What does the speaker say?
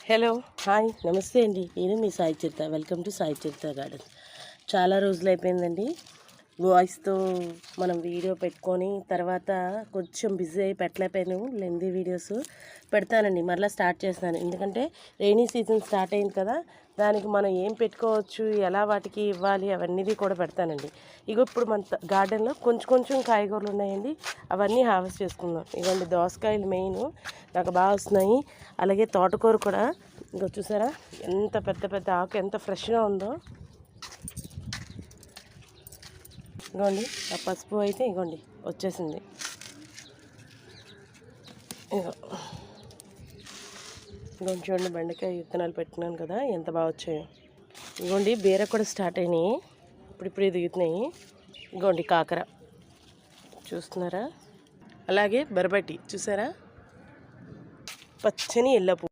Hello, hi, నమస్తే అండి. నేను మీ Sai Charitha. Welcome to Sai Charitha gardens. చాలా రోజులు అయిపోయిందండి వాయిస్తో మనం వీడియో పెట్టుకొని. తర్వాత కొంచెం బిజీ అయి పెట్టలేకపోయాను. లెందీ వీడియోస్ పెడతానండి, మరలా స్టార్ట్ చేస్తాను. ఎందుకంటే రైనీ సీజన్ స్టార్ట్ అయింది కదా, దానికి మనం ఏం పెట్టుకోవచ్చు, ఎలా వాటికి ఇవ్వాలి, అవన్నీ కూడా పెడతానండి. ఇగో ఇప్పుడు మన గార్డెన్లో కొంచెం కొంచెం కాయగూరలు ఉన్నాయండి, అవన్నీ హార్వెస్ట్ చేసుకుందాం. ఇగోండి దోసకాయలు మెయిన్ నాకు బాగా వస్తున్నాయి. అలాగే తోటకూర కూడా ఇంకో చూసారా, ఎంత పెద్ద పెద్ద ఆకు ఎంత ఫ్రెష్గా ఉందో. ఇగోండి ఆ పసుపు అయితే ఇగోండి వచ్చేసింది. ఇగో ఇగోండి చూడండి, బెండకాయ విత్తనాలు పెట్టినాను కదా, ఎంత బాగా వచ్చాయో. ఇగోండి బీర కూడా స్టార్ట్ అయినాయి, ఇప్పుడు దిగుతున్నాయి. ఇగోండి కాకర చూస్తున్నారా, అలాగే బరబటి చూసారా, పచ్చని ఎల్లపు